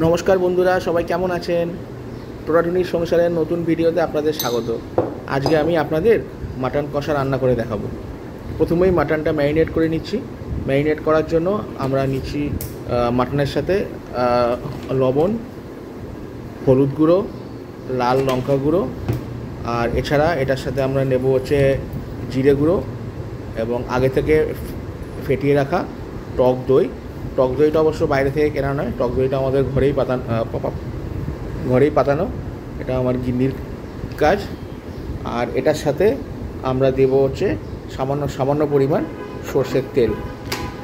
নমস্কার বন্ধুরা, সবাই কেমন আছেন? টোরাটুনির সংসারের নতুন ভিডিওতে আপনাদের স্বাগত। আজকে আমি আপনাদের মাটন কষা রান্না করে দেখাবো। প্রথমেই মাটনটা ম্যারিনেট করে নিচ্ছি। ম্যারিনেট করার জন্য আমরা নিচ্ছি মাটনের সাথে লবণ, হলুদ গুঁড়ো, লাল লঙ্কা গুঁড়ো, আর এছাড়া এটার সাথে আমরা নেব হচ্ছে জিরে গুঁড়ো এবং আগে থেকে ফেটিয়ে রাখা টক দই। টক দইটা অবশ্য বাইরে থেকে কেনা নয়, টক দইটা আমাদের ঘরেই পাতানো। এটা আমার গিন্নির কাজ। আর এটার সাথে আমরা দেব হচ্ছে সামান্য পরিমাণ সর্ষের তেল।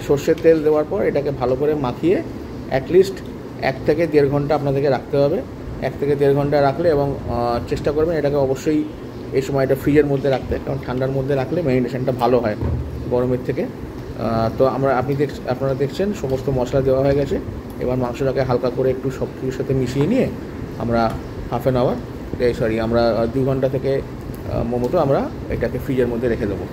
সর্ষের তেল দেওয়ার পর এটাকে ভালো করে মাখিয়ে অ্যাটলিস্ট 1 থেকে 1.5 ঘন্টা আপনাদেরকে রাখতে হবে। 1 থেকে 1.5 ঘন্টা রাখলে, এবং চেষ্টা করবেন এটাকে অবশ্যই এই সময়টা ফ্রিজের মধ্যে রাখতে, কারণ ঠান্ডার মধ্যে রাখলে ম্যারিনেশনটা ভালো হয় গরমের থেকে। তো আপনারা দেখছেন সমস্ত মশলা দেওয়া হয়ে গেছে। এবার মাংসটাকে হালকা করে একটু সব কিছুর সাথে মিশিয়ে নিয়ে আমরা আমরা 2 ঘন্টা থেকে মতো আমরা এটাকে ফ্রিজের মধ্যে রেখে দেবো।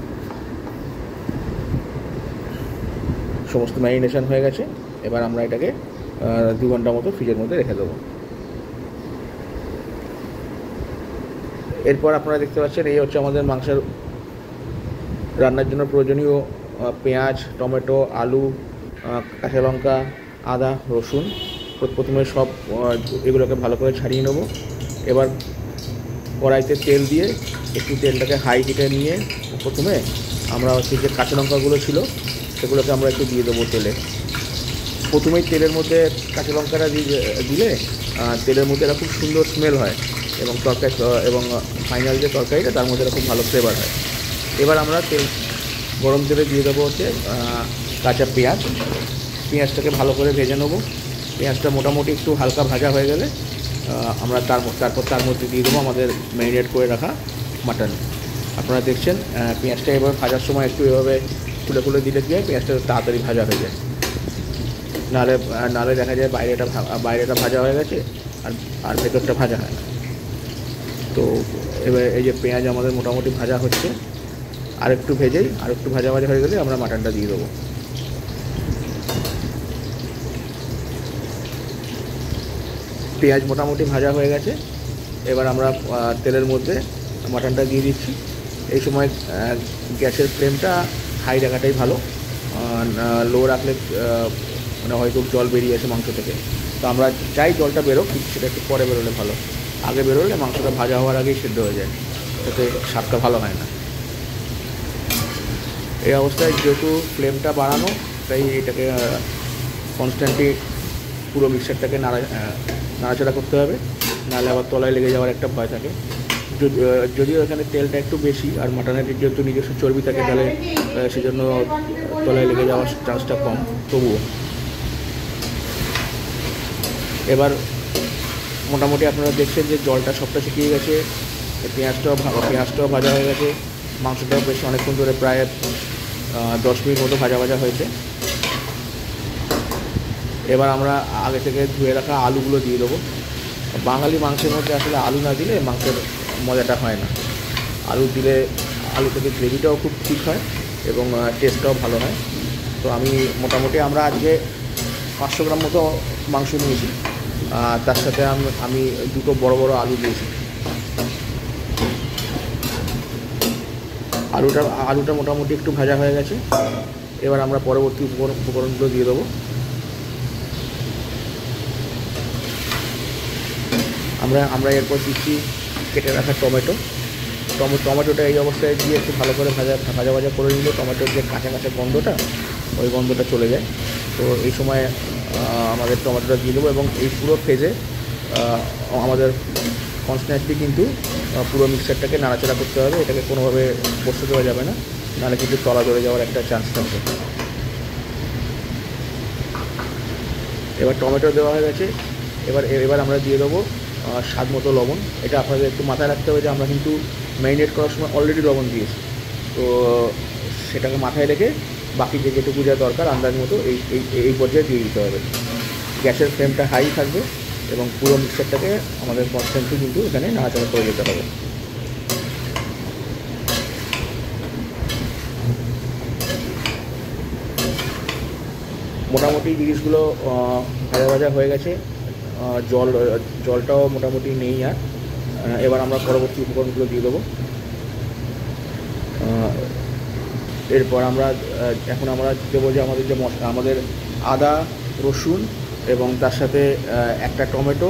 সমস্ত ম্যারিনেশন হয়ে গেছে, এবার আমরা এটাকে 2 ঘন্টা মতো ফ্রিজের মধ্যে রেখে দেবো। এরপর আপনারা দেখতে পাচ্ছেন এই হচ্ছে আমাদের মাংসের রান্নার জন্য প্রয়োজনীয় পেঁয়াজ, টমেটো, আলু, কাঁচা লঙ্কা, আদা, রসুন। প্রথমে সব এগুলোকে ভালো করে ছাড়িয়ে নেব। এবার কড়াইতে তেল দিয়ে একটু তেলটাকে হাই হিটে নিয়ে প্রথমে আমরা হচ্ছে যে কাঁচা লঙ্কাগুলো ছিল সেগুলোকে আমরা একটু দিয়ে দেবো তেলে। প্রথমেই তেলের মধ্যে কাঁচা লঙ্কাটা দিলে তেলের মধ্যে একটা খুব সুন্দর স্মেল হয়, এবং ফাইনাল যে তরকারিটা তার মধ্যে খুব ভালো ফ্লেভার হয়। এবার আমরা গরম তেলে দিয়ে দেবো হচ্ছে কাঁচা পেঁয়াজটাকে ভালো করে ভেজে নেবো। পেঁয়াজটা মোটামুটি একটু হালকা ভাজা হয়ে গেলে আমরা তারপর তার মধ্যে দিয়ে দেবো আমাদের ম্যারিনেট করে রাখা মাটন। আপনারা দেখছেন পেঁয়াজটা এবার ভাজার সময় একটু এভাবে খুলে দিলে কি হয়, পেঁয়াজটা তাড়াতাড়ি ভাজা হয়ে যায়। নাহলে দেখা যায় বাইরেটা ভাজা হয়ে গেছে আর ভেতরটা ভাজা হয় না। তো এবার এই যে পেঁয়াজ আমাদের মোটামুটি ভাজা হচ্ছে, আর একটু ভাজা হয়ে গেলে আমরা মাটনটা দিয়ে দেবো। পেঁয়াজ মোটামুটি ভাজা হয়ে গেছে, এবার আমরা তেলের মধ্যে মাটনটা দিয়ে দিচ্ছি। এই সময় গ্যাসের ফ্লেমটা হাই রাখাটাই ভালো, লো রাখলে মানে হয়তো জল বেরিয়ে আসে মাংস থেকে। তো আমরা চাই জলটা বেরোক, কিন্তু সেটা একটু পরে বেরোলে ভালো। আগে বেরোলে মাংসটা ভাজা হওয়ার আগেই সিদ্ধ হয়ে যায়, তাতে স্বাদটা ভালো হয় না। এই অবস্থায় যেহেতু ফ্লেমটা বাড়ানো, তাই এটাকে কনস্ট্যান্টলি পুরো মিক্সারটাকে নাড়াচাড়া করতে হবে, নাহলে আবার তলায় লেগে যাওয়ার একটা ভয় থাকে। যদিও এখানে তেলটা একটু বেশি, আর মাটনের যেহেতু নিজস্ব চর্বি থাকে, তাহলে সেজন্য তলায় লেগে যাওয়ার চান্সটা কম। তবুও এবার মোটামুটি আপনারা দেখছেন যে জলটা সবটা শুকিয়ে গেছে, পেঁয়াজটাও ভাজা হয়ে গেছে, মাংসটাও বেশ অনেকক্ষণ ধরে প্রায় 10 মিনিট মতো ভাজা হয়েছে। এবার আমরা আগে থেকে ধুয়ে রাখা আলুগুলো দিয়ে দেবো। বাঙালি মাংসের মধ্যে আসলে আলু না দিলে মাংসের মজাটা হয় না। আলু দিলে আলু থেকে গ্রেভিটাও খুব ঠিক হয় এবং টেস্টটাও ভালো হয়। তো মোটামুটি আমরা আজকে 500 গ্রাম মতো মাংস নিয়েছি, তার সাথে আমি 2টো বড় আলু দিয়েছি। আলুটা মোটামুটি একটু ভাজা হয়ে গেছে, এবার আমরা পরবর্তী উপকরণগুলো দিয়ে দেবো। আমরা এরপর দিচ্ছি কেটে রাখা টমেটোটা এই অবস্থায় দিয়ে একটু ভালো করে ভাজা করে নিলে টমেটোর যে কাঁচা গন্ধটা, ওই গন্ধটা চলে যায়। তো এই সময় আমাদের টমেটোটা দিয়ে দেবো, এবং এই পুরো ফেজে আমাদের কনস্ট্যান্টলি কিন্তু পুরো মিক্সারটাকে নাড়াচাড়া করতে হবে। এটাকে কোনোভাবে বসতে দেওয়া যাবে না, নাহলে কিন্তু তলা ধরে যাওয়ার একটা চান্স থাকবে। এবার টমেটো দেওয়া হয়ে গেছে, এবার আমরা দিয়ে দেবো স্বাদ মতো লবণ। এটা আপনাদের একটু মাথায় রাখতে হবে যে আমরা কিন্তু ম্যারিনেট করার সময় অলরেডি লবণ দিয়েছি। তো সেটাকে মাথায় রেখে বাকি যেটুকু যা দরকার আন্দাজ মতো এই পর্যায়ে দিয়ে দিতে হবে। গ্যাসের ফ্লেমটা হাই থাকবে, এবং পুরো মিক্সারটাকে আমাদের কনস্ট্যান্টলি কিন্তু এখানে নাড়াচাড়া করে যেতে হবে। মোটামুটি জিনিসগুলো ভাজা হয়ে গেছে। জলটাও মোটামুটি নেই। আর এবার আমরা পরবর্তী উপকরণগুলো দিয়ে দেবো। এরপর এখন আমরা দেবো যে আমাদের আদা, রসুন এবং তার সাথে একটা টমেটো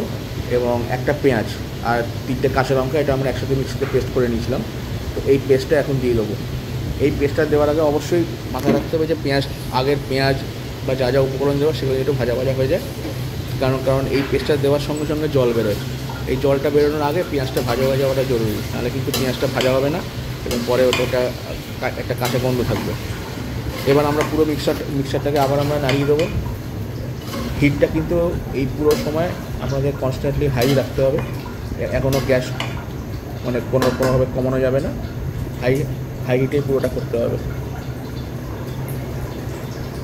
এবং একটা পেঁয়াজ আর 3টে কাঁচা লঙ্কা, এটা আমরা একসাথে মিক্সিতে পেস্ট করে নিয়েছিলাম। তো এই পেস্টটা এখন দিয়ে দেবো। এই পেস্টটা দেওয়ার আগে অবশ্যই মাথায় রাখতে হবে যে পেঁয়াজ বা যা যা উপকরণ দেওয়া সেগুলো একটু ভাজা হয়ে যায়। কারণ এই পেস্টটা দেওয়ার সঙ্গে সঙ্গে জল বেরোয়। এই জলটা বেরোনোর আগে পেঁয়াজটা ভাজা হয়ে যাওয়াটা জরুরি, নাহলে কিন্তু পেঁয়াজটা ভাজা হবে না এবং পরে ওটা একটা কাঁচা গন্ধ থাকবে। এবার আমরা পুরো মিক্সারটাকে আবার আমরা নাড়িয়ে দেবো। হিটটা কিন্তু এই পুরো সময় আপনাদের কনস্ট্যান্টলি হাই রাখতে হবে। এখনও গ্যাস কোনোভাবে কমানো যাবে না, হাই হিটেই পুরোটা করতে হবে।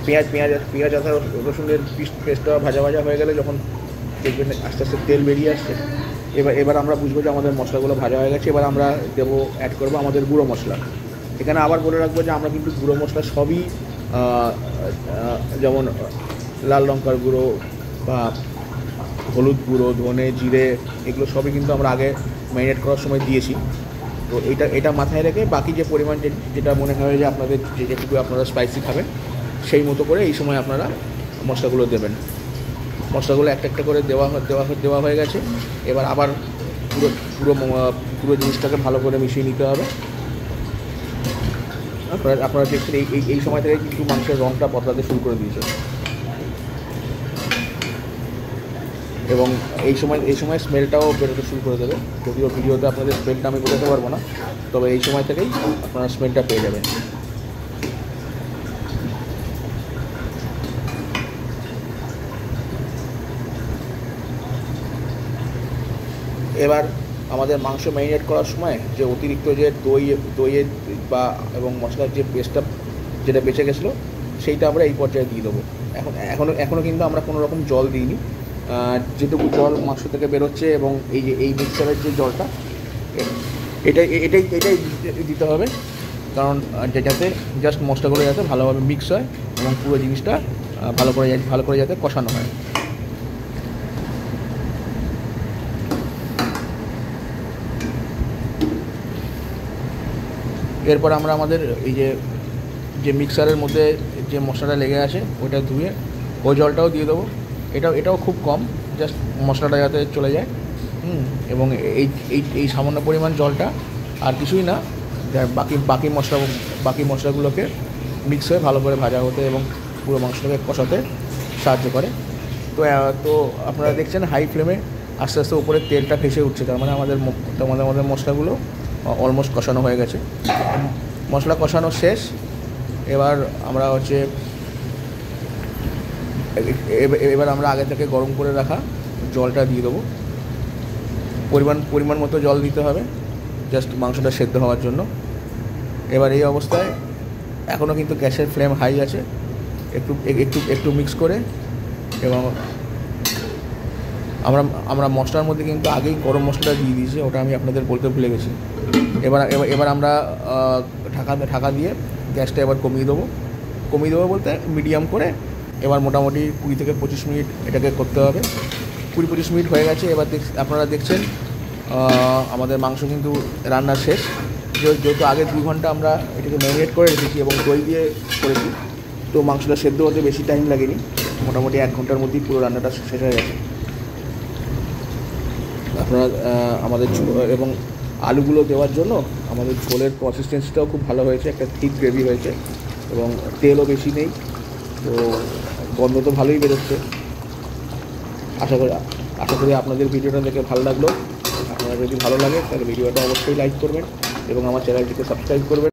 পেঁয়াজ আদা রসুনের পেস্টটা ভাজা হয়ে গেলে যখন দেখবেন আস্তে আস্তে তেল বেরিয়ে আসছে, এবার আমরা বুঝবো যে আমাদের মশলাগুলো ভাজা হয়ে গেছে। এবার আমরা অ্যাড করবো আমাদের গুঁড়ো মশলা। এখানে আবার বলে রাখবো যে আমরা কিন্তু গুঁড়ো মশলা সবই, যেমন লাল লঙ্কার গুঁড়ো বা হলুদ গুঁড়ো, ধনে, জিরে, এগুলো সবই কিন্তু আমরা আগে ম্যারিনেট করার সময় দিয়েছি। তো এটা মাথায় রেখে বাকি যে পরিমাণ যেটা মনে হয় যে আপনাদের যেটুকু আপনারা স্পাইসি খাবেন সেই মতো করে এই সময় আপনারা মশলাগুলো দেবেন। মশলাগুলো একটা করে দেওয়া হয়ে গেছে। এবার আবার পুরো জিনিসটাকে ভালো করে মিশিয়ে নিতে হবে। আপনারা দেখছেন এই সময় থেকে কিন্তু মাংসের রঙটা বদলাতে শুরু করে দিয়েছে এবং এই সময় স্মেলটাও বেরোতে শুরু করে দেবে। যদিও ভিডিওতে আপনাদের স্মেলটা আমি বোঝাতে পারবো না, তবে এই সময় থেকেই আপনারা স্মেলটা পেয়ে যাবেন। এবার আমাদের মাংস ম্যারিনেট করার সময় যে অতিরিক্ত যে দইয়ের এবং মশলার যে পেস্টটা যেটা বেঁচে গেছিলো সেইটা আমরা এই পর্যায়ে দিয়ে দেবো। এখনও কিন্তু আমরা কোনো রকম জল দিইনি। যেটুকু জল মাংস থেকে বেরোচ্ছে এবং এই মিক্সারের যে জলটা এটাই দিতে হবে, কারণ যাতে জাস্ট মশলাগুলো যাতে ভালোভাবে মিক্স হয় এবং পুরো জিনিসটা ভালো করে যাতে কষানো হয়। এরপর আমরা আমাদের এই যে মিক্সারের মধ্যে যে মশলাটা লেগে আছে ওইটা ধুয়ে ওই জলটাও দিয়ে দেবো। এটাও খুব কম, জাস্ট মশলাটা যাতে চলে যায়। এবং এই সামান্য পরিমাণ জলটা আর কিছুই না, বাকি মশলাগুলোকে মিক্স হয়ে ভালো করে ভাজা হতে এবং পুরো মাংসটাকে কষাতে সাহায্য করে। তো আপনারা দেখছেন হাই ফ্লেমে আস্তে আস্তে উপরে তেলটা ভেসে উঠছে, তার মানে আমাদের মশলাগুলো অলমোস্ট কষানো হয়ে গেছে। মশলা কষানো শেষ। এবার আমরা আগে থেকে গরম করে রাখা জলটা দিয়ে দেবো। পরিমাণ মতো জল দিতে হবে জাস্ট মাংসটা সেদ্ধ হওয়ার জন্য। এবার এই অবস্থায় এখনও কিন্তু গ্যাসের ফ্লেম হাই আছে, একটু মিক্স করে এবং আমরা মশলার মধ্যে কিন্তু আগেই গরম মশলাটা দিয়ে দিয়েছি, ওটা আমি আপনাদের বলতে ভুলে গেছি। এবার আমরা ঢাকা দিয়ে গ্যাসটা এবার কমিয়ে দেবো বলতে মিডিয়াম করে। এবার মোটামুটি 20 থেকে 25 মিনিট এটাকে করতে হবে। 20-25 মিনিট হয়ে গেছে। এবার আপনারা দেখছেন আমাদের মাংস কিন্তু রান্না শেষ। যেহেতু আগে 2 ঘন্টা আমরা এটাকে ম্যারিনেট করে রেখেছি এবং দই দিয়ে করেছি, তো মাংসটা সেদ্ধ হতে বেশি টাইম লাগেনি, মোটামুটি 1 ঘন্টার মধ্যেই পুরো রান্নাটা শেষ হয়ে গেছে। আপনারা আমাদের এবং আলুগুলো দেওয়ার জন্য আমাদের ঝোলের কনসিস্টেন্সিটাও খুব ভালো হয়েছে, একটা থিক গ্রেভি হয়েছে এবং তেলও বেশি নেই, তো গন্ধ তো ভালোই বেরোচ্ছে। আশা করি আপনাদের ভিডিওটা দেখে ভালো লাগলো। আপনারা যদি ভালো লাগে তাহলে ভিডিওটা অবশ্যই লাইক করবেন এবং আমার চ্যানেলটিকে সাবস্ক্রাইব করবেন।